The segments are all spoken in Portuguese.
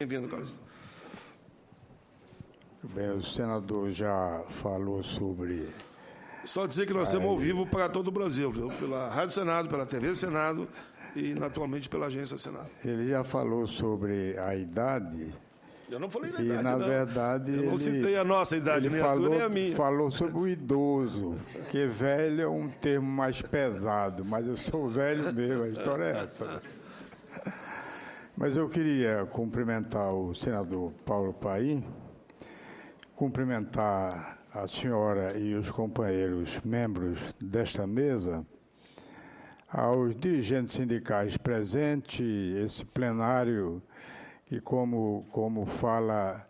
Bem-vindo, Carlos. Bem, o senador já falou sobre... Só dizer que nós estamos ao vivo para todo o Brasil, viu? Pela Rádio Senado, pela TV Senado e, naturalmente, pela Agência Senado. Ele já falou sobre a idade. Eu não falei da e, idade, na não. verdade, Eu não citei a nossa idade, nem a tua, nem a minha. Falou sobre o idoso, que velho é um termo mais pesado, mas eu sou velho mesmo, a história é essa. Né? Mas eu queria cumprimentar o senador Paulo Paim, cumprimentar a senhora e os companheiros membros desta mesa, aos dirigentes sindicais presentes, esse plenário, que como fala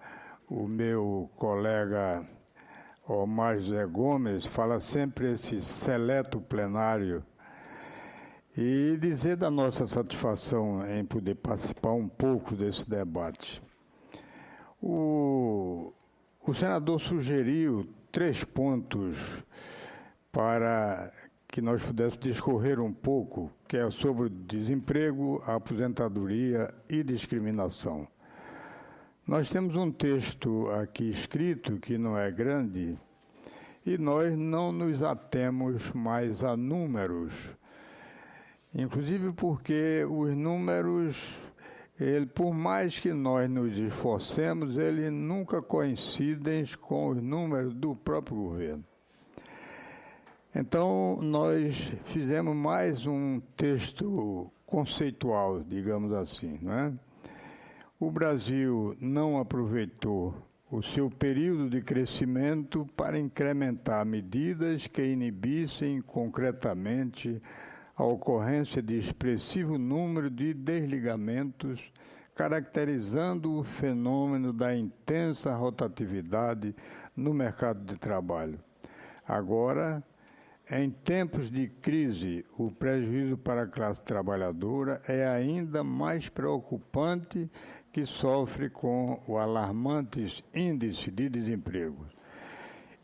o meu colega Omar José Gomes, fala sempre esse seleto plenário, e dizer da nossa satisfação em poder participar um pouco desse debate. O senador sugeriu 3 pontos para que nós pudéssemos discorrer um pouco, que é sobre o desemprego, a aposentadoria e discriminação. Nós temos um texto aqui escrito, que não é grande, e nós não nos atemos mais a números, inclusive porque os números... por mais que nós nos esforcemos, eles nunca coincidem com os números do próprio governo. Então, nós fizemos mais um texto conceitual, digamos assim, não é? O Brasil não aproveitou o seu período de crescimento para incrementar medidas que inibissem concretamente a ocorrência de expressivo número de desligamentos, caracterizando o fenômeno da intensa rotatividade no mercado de trabalho. Agora, em tempos de crise, o prejuízo para a classe trabalhadora é ainda mais preocupante, que sofre com o alarmante índice de desemprego.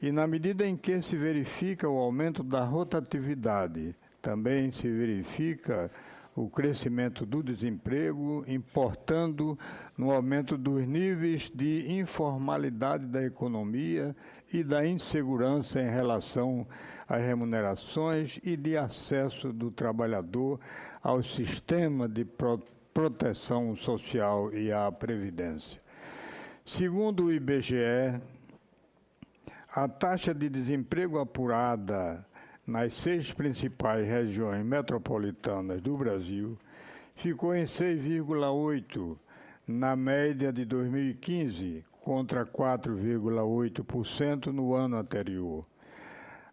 E na medida em que se verifica o aumento da rotatividade, também se verifica o crescimento do desemprego, importando no aumento dos níveis de informalidade da economia e da insegurança em relação às remunerações e de acesso do trabalhador ao sistema de proteção social e à previdência. Segundo o IBGE, a taxa de desemprego apurada nas 6 principais regiões metropolitanas do Brasil, ficou em 6,8% na média de 2015, contra 4,8% no ano anterior.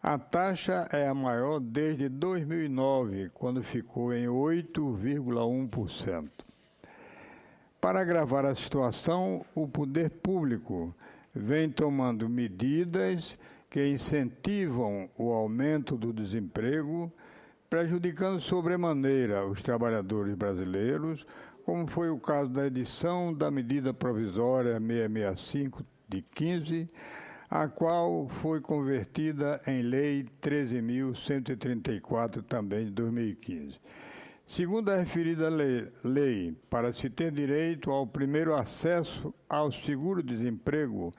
A taxa é a maior desde 2009, quando ficou em 8,1%. Para agravar a situação, o poder público vem tomando medidas que incentivam o aumento do desemprego, prejudicando sobremaneira os trabalhadores brasileiros, como foi o caso da edição da medida provisória 665 de 15, a qual foi convertida em Lei 13.134, também de 2015. Segundo a referida lei, para se ter direito ao primeiro acesso ao seguro-desemprego,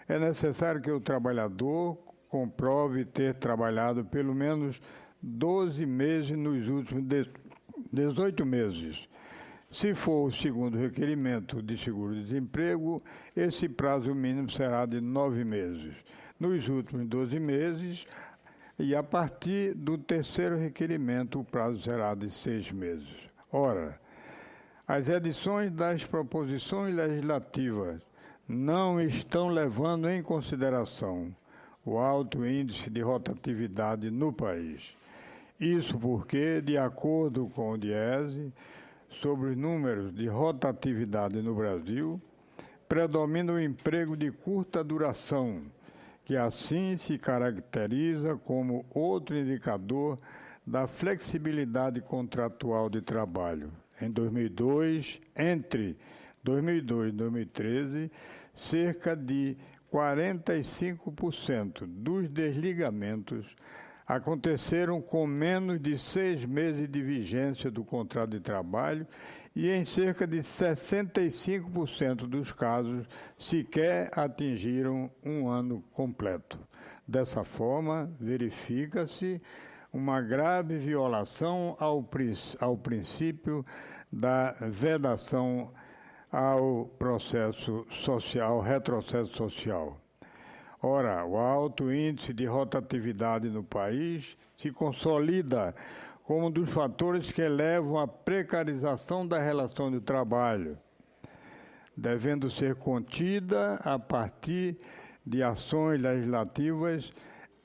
é necessário que o trabalhador comprove ter trabalhado pelo menos 12 meses nos últimos 18 meses. Se for o segundo requerimento de seguro-desemprego, esse prazo mínimo será de 9 meses. Nos últimos 12 meses, e a partir do terceiro requerimento, o prazo será de 6 meses. Ora, as edições das proposições legislativas não estão levando em consideração o alto índice de rotatividade no país. Isso porque, de acordo com o DIEESE, sobre os números de rotatividade no Brasil, predomina o emprego de curta duração, que assim se caracteriza como outro indicador da flexibilidade contratual de trabalho. Entre 2002 e 2013, cerca de 45% dos desligamentos aconteceram com menos de 6 meses de vigência do contrato de trabalho e em cerca de 65% dos casos sequer atingiram um ano completo. Dessa forma, verifica-se uma grave violação ao princípio da vedação ao processo social, ao retrocesso social. Ora, o alto índice de rotatividade no país se consolida como um dos fatores que levam à precarização da relação de trabalho, devendo ser contida a partir de ações legislativas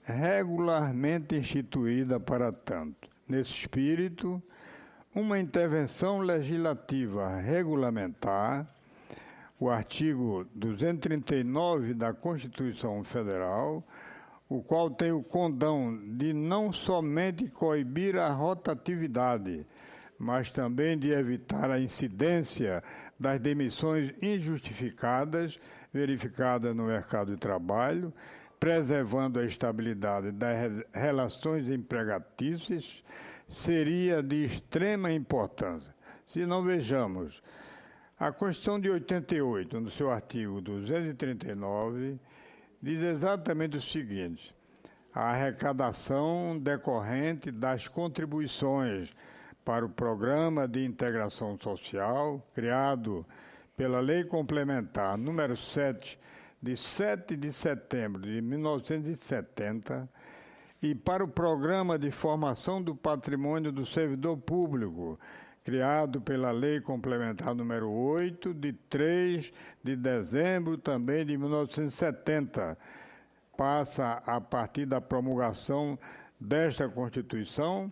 regularmente instituídas para tanto. Nesse espírito, uma intervenção legislativa regulamentar, o artigo 239 da Constituição Federal, o qual tem o condão de não somente coibir a rotatividade, mas também de evitar a incidência das demissões injustificadas verificadas no mercado de trabalho, preservando a estabilidade das relações empregatícias, seria de extrema importância. Se não vejamos, a Constituição de 88, no seu artigo 239, diz exatamente o seguinte: a arrecadação decorrente das contribuições para o Programa de Integração Social, criado pela Lei Complementar número 7, de 7 de setembro de 1970, e para o Programa de Formação do Patrimônio do Servidor Público, criado pela Lei Complementar número 8, de 3 de dezembro também de 1970, passa, a partir da promulgação desta Constituição,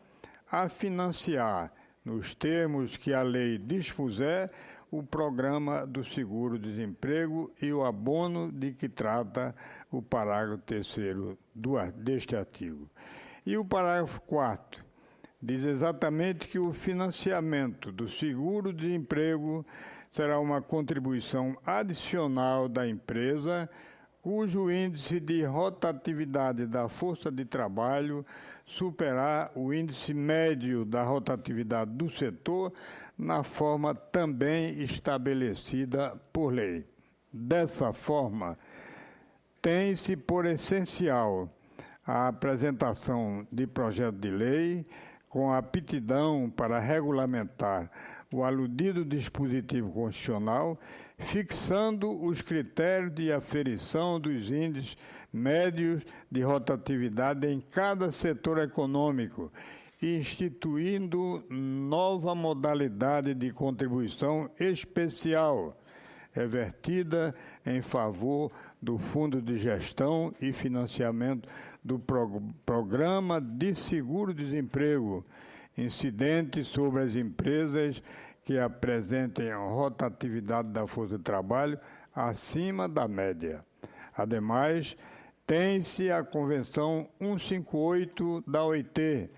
a financiar, nos termos que a lei dispuser, o programa do seguro-desemprego e o abono de que trata o parágrafo 3º deste artigo. E o parágrafo 4º diz exatamente que o financiamento do seguro-desemprego será uma contribuição adicional da empresa, cujo índice de rotatividade da força de trabalho superar o índice médio da rotatividade do setor na forma também estabelecida por lei. Dessa forma, tem-se por essencial a apresentação de projeto de lei com aptidão para regulamentar o aludido dispositivo constitucional, fixando os critérios de aferição dos índices médios de rotatividade em cada setor econômico, e instituindo nova modalidade de contribuição especial, revertida em favor do Fundo de Gestão e Financiamento do Programa de Seguro-Desemprego, incidente sobre as empresas que apresentem rotatividade da força de trabalho acima da média. Ademais, tem-se a Convenção 158 da OIT,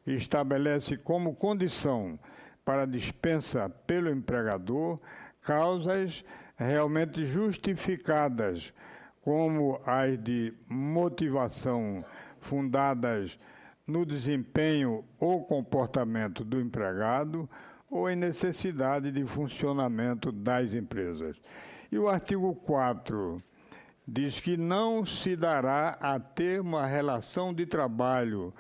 que estabelece como condição para dispensa pelo empregador causas realmente justificadas, como as de motivação fundadas no desempenho ou comportamento do empregado ou em necessidade de funcionamento das empresas. E o artigo 4 diz que não se dará a ter uma relação de trabalho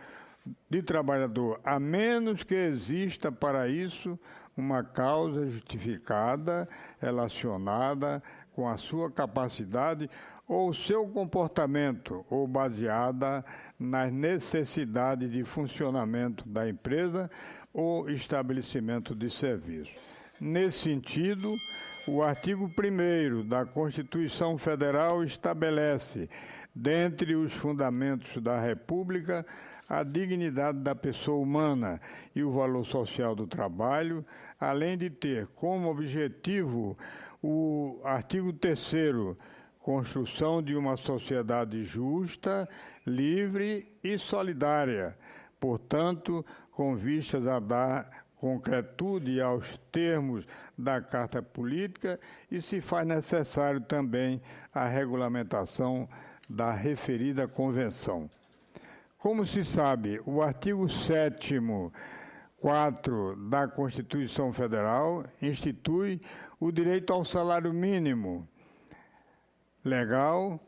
de trabalhador, a menos que exista para isso uma causa justificada relacionada com a sua capacidade ou seu comportamento, ou baseada nas necessidades de funcionamento da empresa ou estabelecimento de serviço. Nesse sentido, o artigo 1º da Constituição Federal estabelece, dentre os fundamentos da República, a dignidade da pessoa humana e o valor social do trabalho, além de ter como objetivo o artigo 3º, construção de uma sociedade justa, livre e solidária, portanto, com vistas a dar concretude aos termos da Carta Política, e se faz necessário também a regulamentação da referida convenção. Como se sabe, o artigo 7º, 4 da Constituição Federal institui o direito ao salário mínimo legal,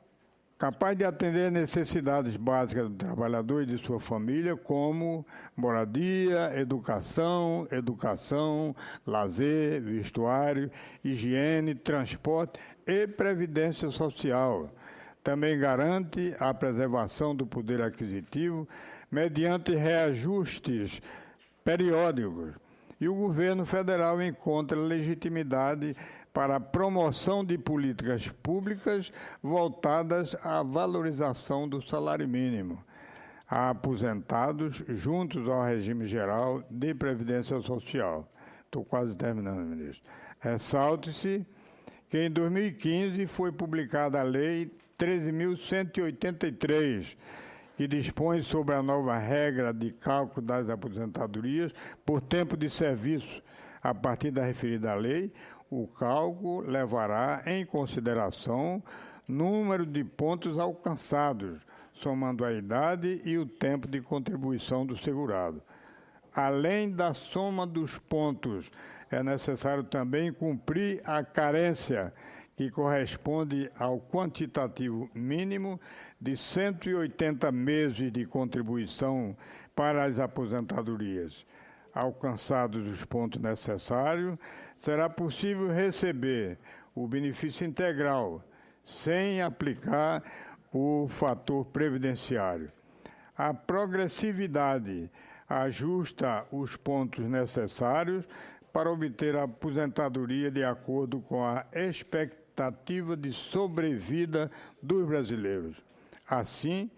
capaz de atender necessidades básicas do trabalhador e de sua família, como moradia, educação, lazer, vestuário, higiene, transporte e previdência social. Também garante a preservação do poder aquisitivo mediante reajustes periódicos. E o governo federal encontra legitimidade para a promoção de políticas públicas voltadas à valorização do salário mínimo a aposentados juntos ao regime geral de previdência social. Estou quase terminando, ministro. Ressalte-se que em 2015 foi publicada a Lei 13.183, que dispõe sobre a nova regra de cálculo das aposentadorias por tempo de serviço. A partir da referida lei, o cálculo levará em consideração número de pontos alcançados, somando a idade e o tempo de contribuição do segurado. Além da soma dos pontos, é necessário também cumprir a carência, que corresponde ao quantitativo mínimo de 180 meses de contribuição para as aposentadorias. Alcançados os pontos necessários, será possível receber o benefício integral, sem aplicar o fator previdenciário. A progressividade ajusta os pontos necessários para obter a aposentadoria de acordo com a expectativa de sobrevida dos brasileiros. Assim,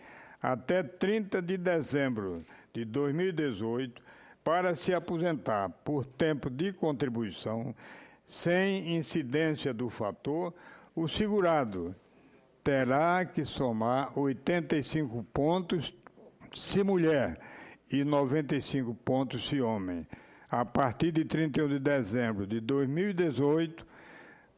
até 30 de dezembro de 2018, para se aposentar por tempo de contribuição, sem incidência do fator, o segurado terá que somar 85 pontos se mulher e 95 pontos se homem, a partir de 31 de dezembro de 2018,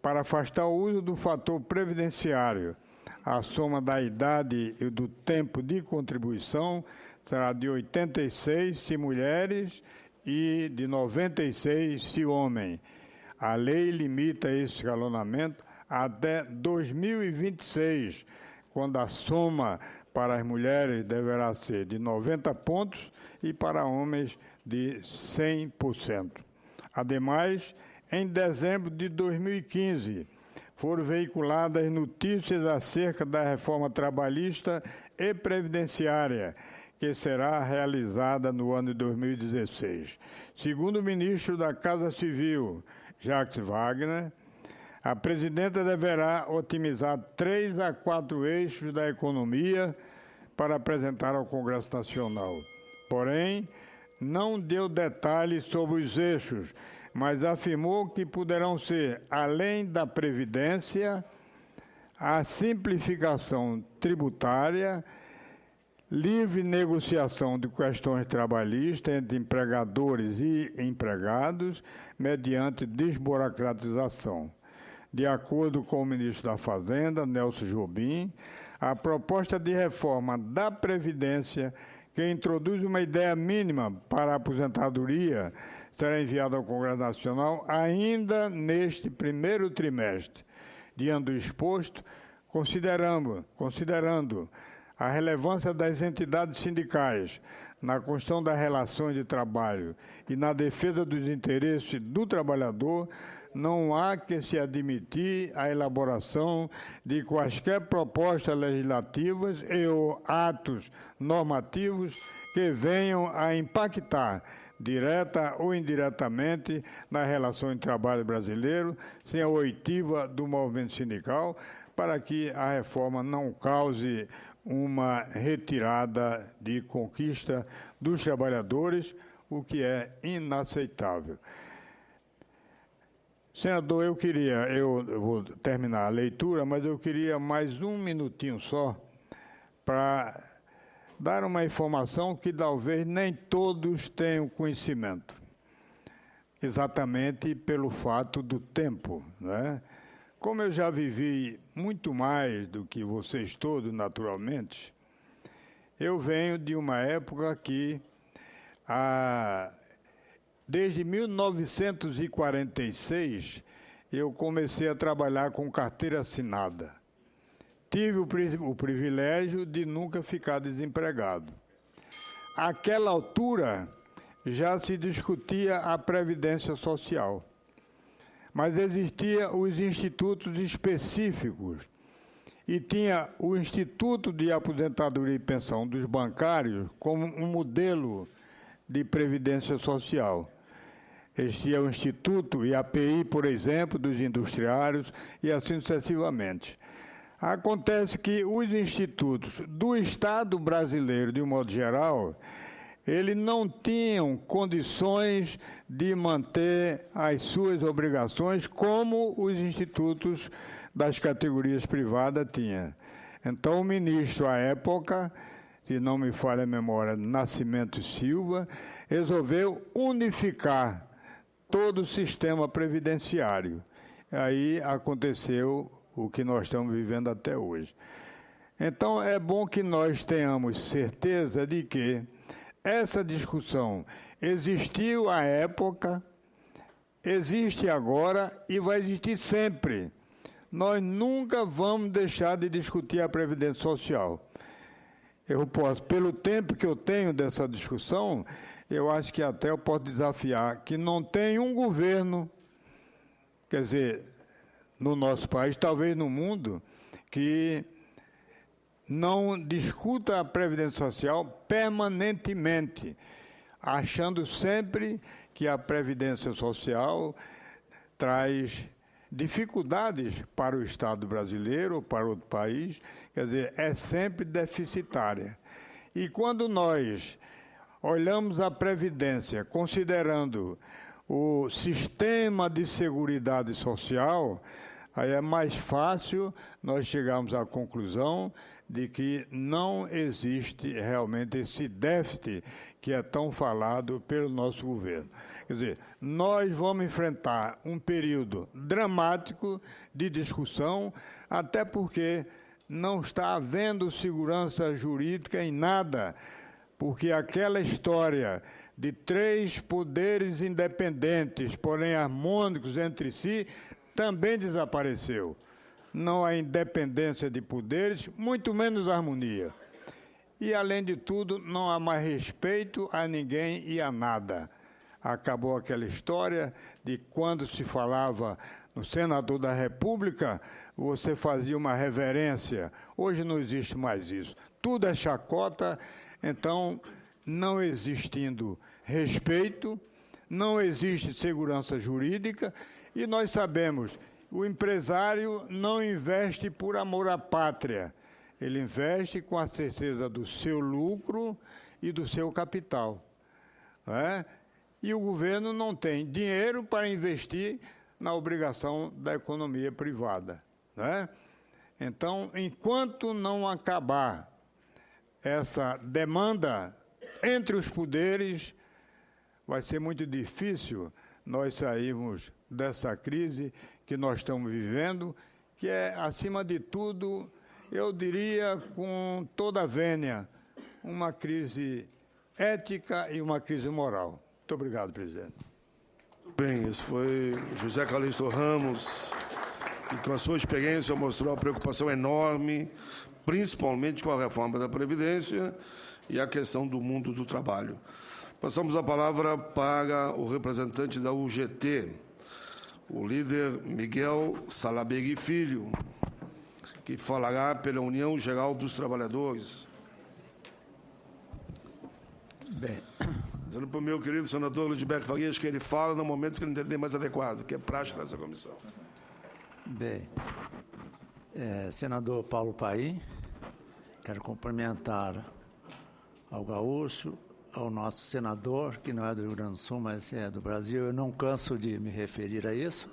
para afastar o uso do fator previdenciário. A soma da idade e do tempo de contribuição será de 86 se mulheres e de 96 se homem. A lei limita esse escalonamento até 2026, quando a soma para as mulheres deverá ser de 90 pontos e para homens de 100%. Ademais, em dezembro de 2015, foram veiculadas notícias acerca da reforma trabalhista e previdenciária, que será realizada no ano de 2016. Segundo o ministro da Casa Civil, Jacques Wagner, a presidenta deverá otimizar 3 a 4 eixos da economia para apresentar ao Congresso Nacional. Porém, não deu detalhes sobre os eixos, mas afirmou que poderão ser, além da Previdência, a simplificação tributária, livre negociação de questões trabalhistas entre empregadores e empregados, mediante desburocratização. De acordo com o ministro da Fazenda, Nelson Jobim, a proposta de reforma da Previdência, que introduz uma ideia mínima para a aposentadoria, será enviada ao Congresso Nacional ainda neste primeiro trimestre. Diante do exposto, considerando a relevância das entidades sindicais na construção das relações de trabalho e na defesa dos interesses do trabalhador, não há que se admitir a elaboração de quaisquer propostas legislativas e ou atos normativos que venham a impactar, direta ou indiretamente, nas relações de trabalho brasileiro, sem a oitiva do movimento sindical, para que a reforma não cause uma retirada de conquista dos trabalhadores, o que é inaceitável. Senador, eu vou terminar a leitura, mas eu queria mais um minutinho só para dar uma informação que talvez nem todos tenham conhecimento, exatamente pelo fato do tempo, né? Como eu já vivi muito mais do que vocês todos, naturalmente, eu venho de uma época que Desde 1946, eu comecei a trabalhar com carteira assinada. Tive o privilégio de nunca ficar desempregado. Àquela altura, já se discutia a Previdência Social, mas existiam os institutos específicos e tinha o Instituto de Aposentadoria e Pensão dos Bancários como um modelo de Previdência Social. Existia o Instituto e a API, por exemplo, dos industriários e assim sucessivamente. Acontece que os institutos do Estado brasileiro, de um modo geral, eles não tinham condições de manter as suas obrigações como os institutos das categorias privadas tinham. Então, o ministro, à época, se não me falha a memória, Nascimento Silva, resolveu unificar todo o sistema previdenciário. Aí aconteceu o que nós estamos vivendo até hoje. Então, é bom que nós tenhamos certeza de que essa discussão existiu à época, existe agora e vai existir sempre. Nós nunca vamos deixar de discutir a Previdência Social. Eu posso, pelo tempo que eu tenho dessa discussão, eu acho que até eu posso desafiar que não tem um governo, quer dizer, no nosso país, talvez no mundo, que não discuta a Previdência Social permanentemente, achando sempre que a Previdência Social traz dificuldades para o Estado brasileiro ou para outro país, quer dizer, é sempre deficitária. E quando nós olhamos a Previdência considerando o sistema de seguridade social, aí é mais fácil nós chegarmos à conclusão de que não existe realmente esse déficit que é tão falado pelo nosso governo. Quer dizer, nós vamos enfrentar um período dramático de discussão, até porque não está havendo segurança jurídica em nada, porque aquela história de 3 poderes independentes, porém harmônicos entre si, também desapareceu. Não há independência de poderes, muito menos harmonia. E, além de tudo, não há mais respeito a ninguém e a nada. Acabou aquela história de quando se falava no senador da República, você fazia uma reverência. Hoje não existe mais isso. Tudo é chacota, então, não existindo respeito, não existe segurança jurídica, e nós sabemos, o empresário não investe por amor à pátria, ele investe com a certeza do seu lucro e do seu capital. Né? E o governo não tem dinheiro para investir na obrigação da economia privada. Né? Então, enquanto não acabar essa demanda entre os poderes, vai ser muito difícil nós sairmos dessa crise que nós estamos vivendo, que é, acima de tudo, eu diria, com toda a vênia, uma crise ética e uma crise moral. Muito obrigado, presidente. Bem, esse foi José Calixto Ramos, que com a sua experiência mostrou a preocupação enorme, principalmente com a reforma da Previdência e a questão do mundo do trabalho. Passamos a palavra para o representante da UGT, o líder Miguel Salabegui Filho, que falará pela União Geral dos Trabalhadores. Bem. Dizendo para o meu querido senador Ludberg Farias que ele fala no momento que ele entender mais adequado, que é prática nessa comissão. Bem, senador Paulo Paim, quero cumprimentar ao gaúcho, ao nosso senador, que não é do Rio Grande do Sul, mas é do Brasil. Eu não canso de me referir a isso.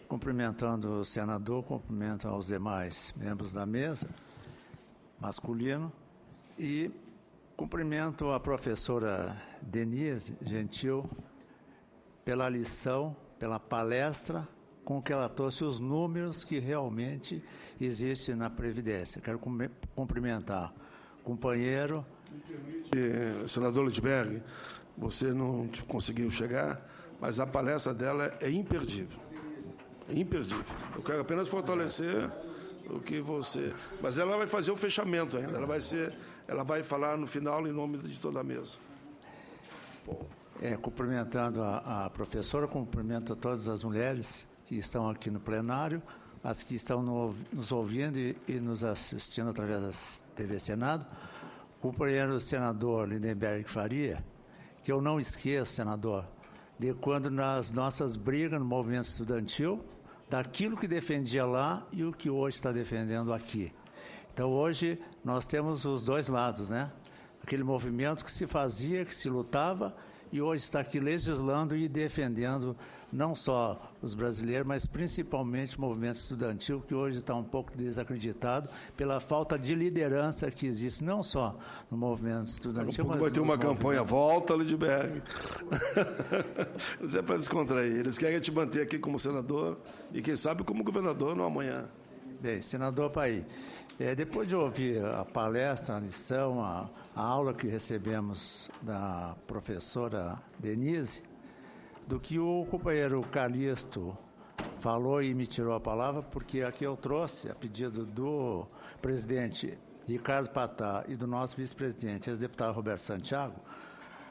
Cumprimentando o senador, cumprimento aos demais membros da mesa, masculino, e cumprimento a professora Denise Gentil pela lição, pela palestra, com que ela trouxe os números que realmente existem na Previdência. Quero cumprimentar o companheiro. Senador Ludberg, você não conseguiu chegar, mas a palestra dela é imperdível. É imperdível. Eu quero apenas fortalecer o que você... Mas ela vai fazer o fechamento ainda. Ela vai falar no final em nome de toda a mesa. Cumprimentando a professora, cumprimento a todas as mulheres que estão aqui no plenário, as que estão nos ouvindo e nos assistindo através da TV Senado. Companheiro senador Lindenberg Faria, que eu não esqueço, senador, de quando nas nossas brigas no movimento estudantil, daquilo que defendia lá e o que hoje está defendendo aqui. Então, hoje, nós temos os dois lados, né? Aquele movimento que se fazia, que se lutava, e hoje está aqui legislando e defendendo não só os brasileiros, mas principalmente o movimento estudantil, que hoje está um pouco desacreditado pela falta de liderança que existe, não só no movimento estudantil, mas vai ter uma campanha Volta, Lindbergh. Isso é para descontrair. Eles querem te manter aqui como senador e, quem sabe, como governador no amanhã. Bem, senador Paim, depois de ouvir a palestra, a lição, a aula que recebemos da professora Denise, do que o companheiro Calixto falou e me tirou a palavra, porque aqui eu trouxe, a pedido do presidente Ricardo Patá e do nosso vice-presidente, ex-deputado Roberto Santiago,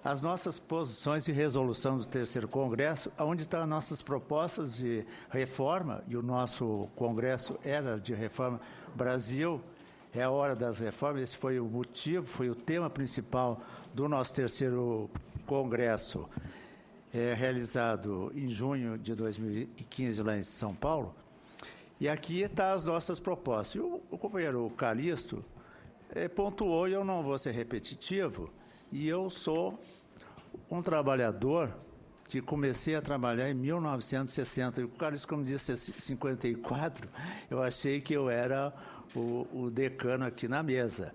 as nossas posições de resolução do 3º Congresso, onde estão as nossas propostas de reforma, e o nosso Congresso era de reforma. Brasil é a hora das reformas, esse foi o motivo, foi o tema principal do nosso 3º Congresso, realizado em junho de 2015, lá em São Paulo. E aqui estão as nossas propostas. E o companheiro Calixto pontuou, e eu não vou ser repetitivo, e eu sou um trabalhador que comecei a trabalhar em 1960. E o Calixto, como disse, 54, eu achei que eu era o decano aqui na mesa.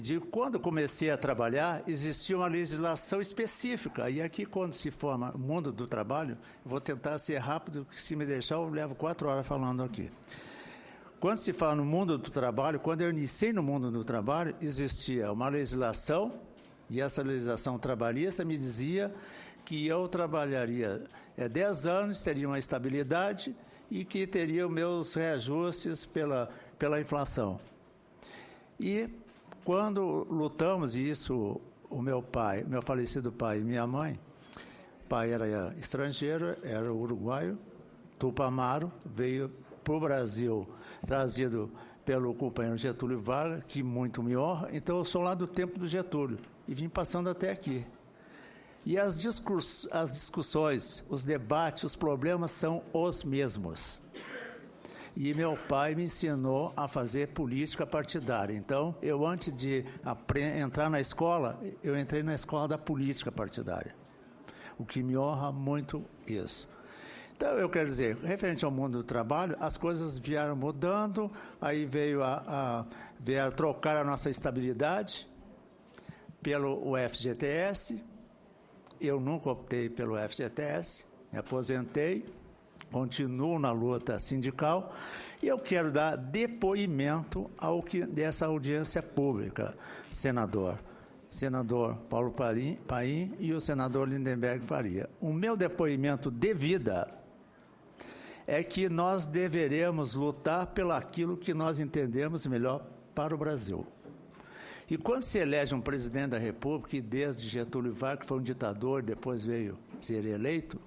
De quando comecei a trabalhar, existia uma legislação específica. E aqui, quando se forma o mundo do trabalho, eu vou tentar ser rápido, porque se me deixar, eu levo 4 horas falando aqui. Quando se fala no mundo do trabalho, quando eu iniciei no mundo do trabalho, existia uma legislação, e essa legislação trabalhista me dizia que eu trabalharia 10 anos, teria uma estabilidade e que teria os meus reajustes pela inflação. E quando lutamos, e isso o meu pai, meu falecido pai e minha mãe, o pai era estrangeiro, era uruguaio, Tupamaro, veio para o Brasil, trazido pelo companheiro Getúlio Vargas, que muito me honra. Então, eu sou lá do tempo do Getúlio e vim passando até aqui. E as discussões, os debates, os problemas são os mesmos. E meu pai me ensinou a fazer política partidária. Então, eu antes de entrar na escola, eu entrei na escola da política partidária, o que me honra muito isso. Então, eu quero dizer, referente ao mundo do trabalho, as coisas vieram mudando, aí veio vieram trocar a nossa estabilidade pelo FGTS. Eu nunca optei pelo FGTS, me aposentei, continuo na luta sindical e eu quero dar depoimento dessa audiência pública, senador Paulo Paim e o senador Lindenberg Faria. O meu depoimento de vida é que nós deveremos lutar pelo aquilo que nós entendemos melhor para o Brasil. E quando se elege um presidente da República, e desde Getúlio Vargas, que foi um ditador, depois veio ser eleito,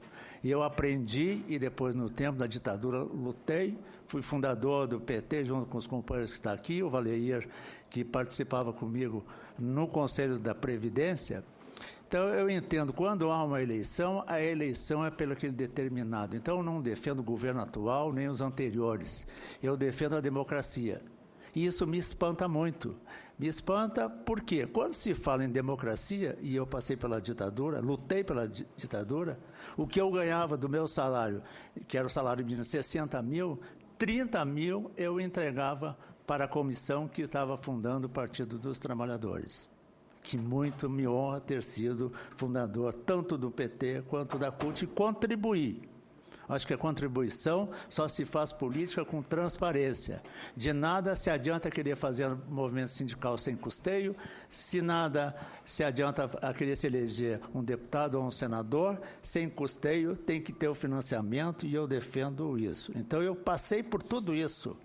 e eu aprendi, e depois no tempo da ditadura lutei, fui fundador do PT, junto com os companheiros que estão aqui, o Valeir, que participava comigo no Conselho da Previdência. Então, eu entendo, quando há uma eleição, a eleição é pelo aquele determinado. Então, eu não defendo o governo atual, nem os anteriores. Eu defendo a democracia. E isso me espanta muito. Me espanta porque, quando se fala em democracia, e eu passei pela ditadura, lutei pela ditadura, o que eu ganhava do meu salário, que era o salário mínimo, 60 mil, 30 mil eu entregava para a comissão que estava fundando o Partido dos Trabalhadores, que muito me honra ter sido fundador tanto do PT quanto da CUT, e contribuir Acho que a contribuição só se faz política com transparência. De nada se adianta querer fazer movimento sindical sem custeio, se nada se adianta a querer se eleger um deputado ou um senador, sem custeio tem que ter o financiamento e eu defendo isso. Então eu passei por tudo isso.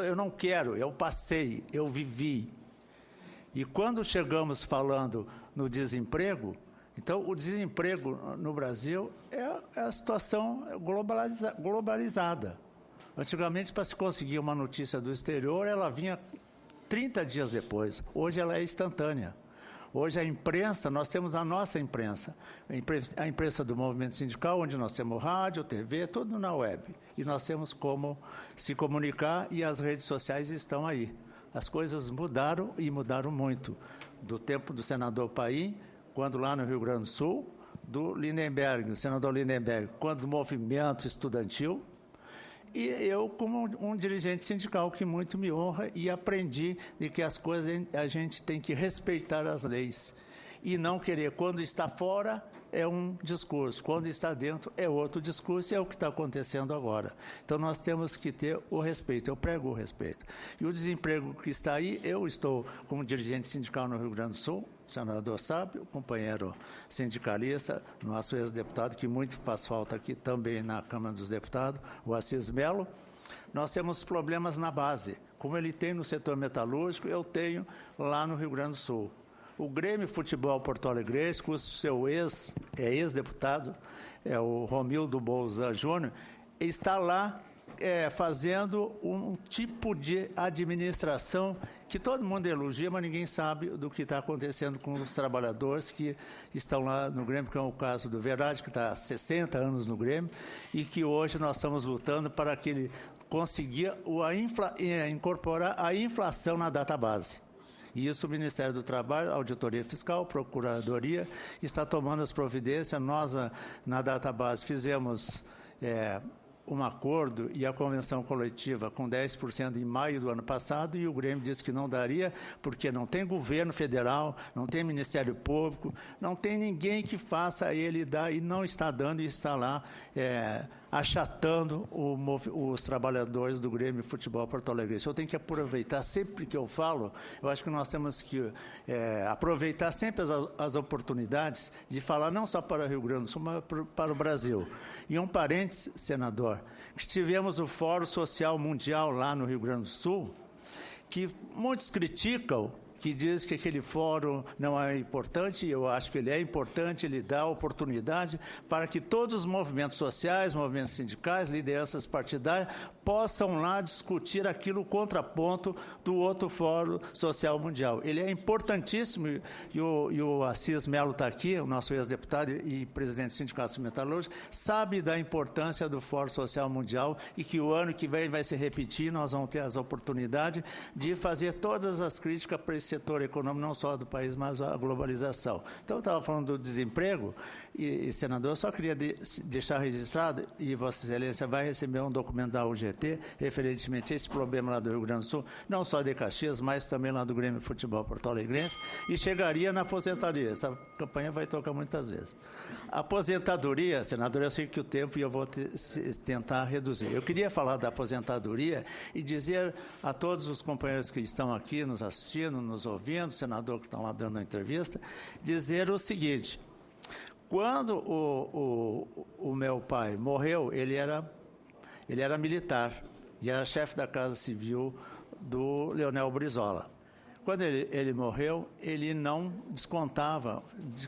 Eu não quero, eu passei, eu vivi. E quando chegamos falando no desemprego, então, o desemprego no Brasil é a situação globalizada. Antigamente, para se conseguir uma notícia do exterior, ela vinha 30 dias depois. Hoje, ela é instantânea. Hoje, a imprensa, nós temos a nossa imprensa. A imprensa do movimento sindical, onde nós temos rádio, TV, tudo na web. E nós temos como se comunicar e as redes sociais estão aí. As coisas mudaram e mudaram muito. Do tempo do senador Paim, quando lá no Rio Grande do Sul, do Lindenberg, o senador Lindenberg, quando do movimento estudantil, e eu como um dirigente sindical que muito me honra e aprendi de que as coisas a gente tem que respeitar as leis e não querer, quando está fora é um discurso, quando está dentro é outro discurso, e é o que está acontecendo agora. Então nós temos que ter o respeito, eu prego o respeito. E o desemprego que está aí, eu estou como dirigente sindical no Rio Grande do Sul, o senador sabe, o companheiro sindicalista, nosso ex-deputado, que muito faz falta aqui também na Câmara dos Deputados, o Assis Melo. Nós temos problemas na base, como ele tem no setor metalúrgico, eu tenho lá no Rio Grande do Sul. O Grêmio Futebol Porto Alegrense, cujo seu ex-deputado, é o Romildo Bolzan Júnior, está lá fazendo um tipo de administração que todo mundo elogia, mas ninguém sabe do que está acontecendo com os trabalhadores que estão lá no Grêmio, que é o caso do Verade, que está há 60 anos no Grêmio, e que hoje nós estamos lutando para que ele consiga incorporar a inflação na database. E isso o Ministério do Trabalho, Auditoria Fiscal, Procuradoria, está tomando as providências. Nós, na database, fizemos um acordo e a convenção coletiva com 10% em maio do ano passado, e o Grêmio disse que não daria, porque não tem governo federal, não tem Ministério Público, não tem ninguém que faça ele dar, e não está dando, e está lá achatando os trabalhadores do Grêmio Futebol Porto Alegre. Eu tenho que aproveitar, sempre que eu falo, eu acho que nós temos que aproveitar sempre as oportunidades de falar não só para o Rio Grande do Sul, mas para o Brasil. E um parênteses, senador, que tivemos o Fórum Social Mundial lá no Rio Grande do Sul, que muitos criticam, que diz que aquele fórum não é importante, eu acho que ele é importante, ele dá oportunidade para que todos os movimentos sociais, movimentos sindicais, lideranças partidárias, possam lá discutir aquilo contraponto do outro Fórum Social Mundial. Ele é importantíssimo, e o Assis Melo está aqui, o nosso ex-deputado e presidente do Sindicato Metalúrgico, sabe da importância do Fórum Social Mundial, e que o ano que vem vai se repetir, nós vamos ter as oportunidades de fazer todas as críticas para esse setor econômico, não só do país, mas a globalização. Então, eu estava falando do desemprego, e senador, eu só queria deixar registrado, e Vossa Excelência vai receber um documento da UGT, referentemente a esse problema lá do Rio Grande do Sul, não só de Caxias, mas também lá do Grêmio Futebol Porto Alegrense, e chegaria na aposentadoria. Essa campanha vai tocar muitas vezes. A aposentadoria, senador, eu sei que o tempo, e eu vou tentar reduzir. Eu queria falar da aposentadoria e dizer a todos os companheiros que estão aqui nos assistindo, nos ouvindo, senador que estão lá dando a entrevista, dizer o seguinte: quando o meu pai morreu, ele era militar e era chefe da Casa Civil do Leonel Brizola. Quando ele morreu, ele não descontava,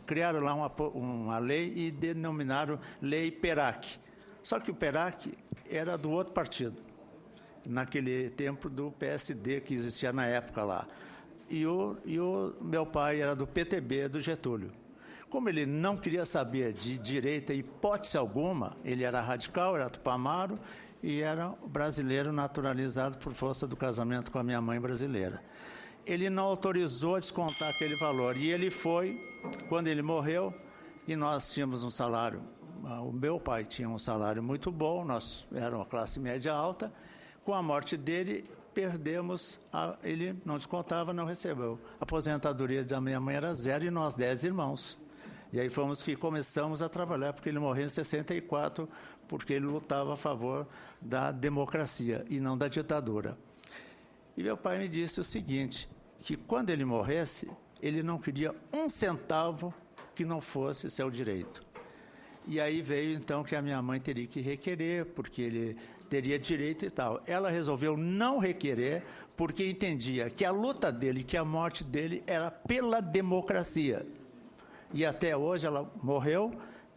criaram lá uma lei e denominaram Lei PERAC. Só que o PERAC era do outro partido, naquele tempo do PSD que existia na época lá. E o meu pai era do PTB, do Getúlio. Como ele não queria saber de direita, hipótese alguma, ele era radical, era tupamaro e era brasileiro naturalizado por força do casamento com a minha mãe brasileira. Ele não autorizou a descontar aquele valor. E ele foi, quando ele morreu, e nós tínhamos um salário, o meu pai tinha um salário muito bom, nós éramos uma classe média alta. Com a morte dele, perdemos, ele não descontava, não recebeu. A aposentadoria da minha mãe era 0 e nós 10 irmãos. E aí fomos que começamos a trabalhar, porque ele morreu em 64, porque ele lutava a favor da democracia e não da ditadura. E meu pai me disse o seguinte, que quando ele morresse, ele não queria um centavo que não fosse seu direito. E aí veio, então, que a minha mãe teria que requerer, porque ele teria direito e tal. Ela resolveu não requerer, porque entendia que a luta dele, que a morte dele era pela democracia. E até hoje ela morreu,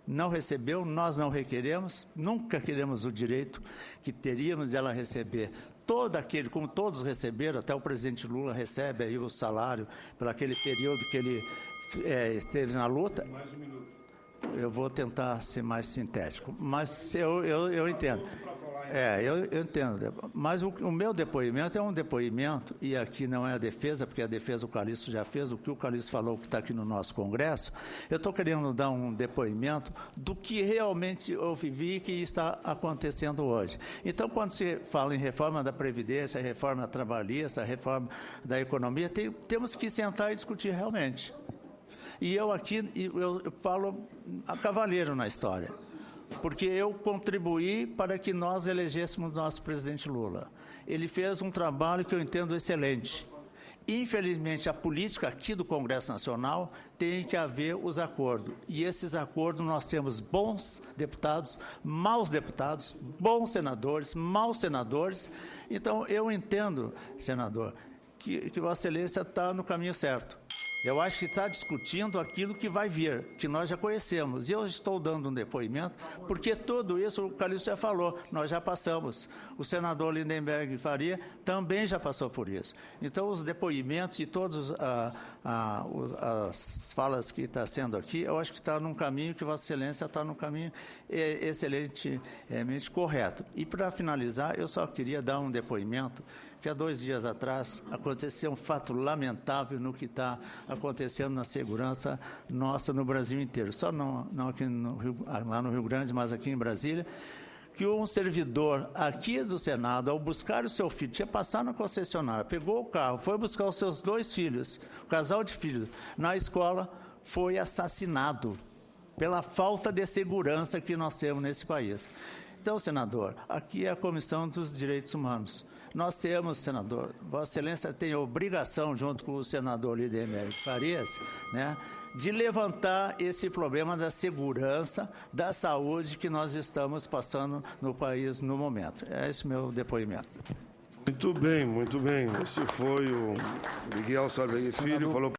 não recebeu, nós não requeremos, nunca queremos o direito que teríamos de ela receber todo aquele, como todos receberam, até o presidente Lula recebe aí o salário por aquele período que ele esteve na luta. Mais um minuto. Eu vou tentar ser mais sintético, mas eu entendo. Eu entendo. Mas o meu depoimento é um depoimento, e aqui não é a defesa, porque a defesa o Calixto já fez, o que o Calixto falou que está aqui no nosso Congresso. Eu estou querendo dar um depoimento do que realmente eu vivi e que está acontecendo hoje. Então, quando se fala em reforma da Previdência, reforma trabalhista, reforma da economia, temos que sentar e discutir realmente. E eu aqui, eu falo a cavaleiro na história, porque eu contribuí para que nós elegêssemos nosso presidente Lula. Ele fez um trabalho que eu entendo excelente. Infelizmente, a política aqui do Congresso Nacional tem que haver os acordos. E esses acordos nós temos bons deputados, maus deputados, bons senadores, maus senadores. Então, eu entendo, senador, que Vossa Excelência está no caminho certo. Eu acho que está discutindo aquilo que vai vir, que nós já conhecemos. E eu estou dando um depoimento, porque tudo isso, o Calixto já falou, nós já passamos. O senador Lindenberg Faria também já passou por isso. Então, os depoimentos e todas as falas que está sendo aqui, eu acho que está num caminho, que Vossa Excelência está num caminho excelentemente correto. E, para finalizar, eu só queria dar um depoimento, que há 2 dias atrás aconteceu um fato lamentável no que está acontecendo na segurança nossa no Brasil inteiro. Só não aqui lá no Rio Grande, mas aqui em Brasília, que um servidor aqui do Senado, ao buscar o seu filho, tinha passado na concessionária, pegou o carro, foi buscar os seus 2 filhos, o casal de filhos, na escola, foi assassinado pela falta de segurança que nós temos nesse país. Então, senador, aqui é a Comissão dos Direitos Humanos. Nós temos, senador, Vossa Excelência tem a obrigação, junto com o senador Lindenberg Farias, né, de levantar esse problema da segurança, da saúde que nós estamos passando no país no momento. É esse o meu depoimento. Muito bem, muito bem. Esse foi o Miguel Sardelli Filho, falou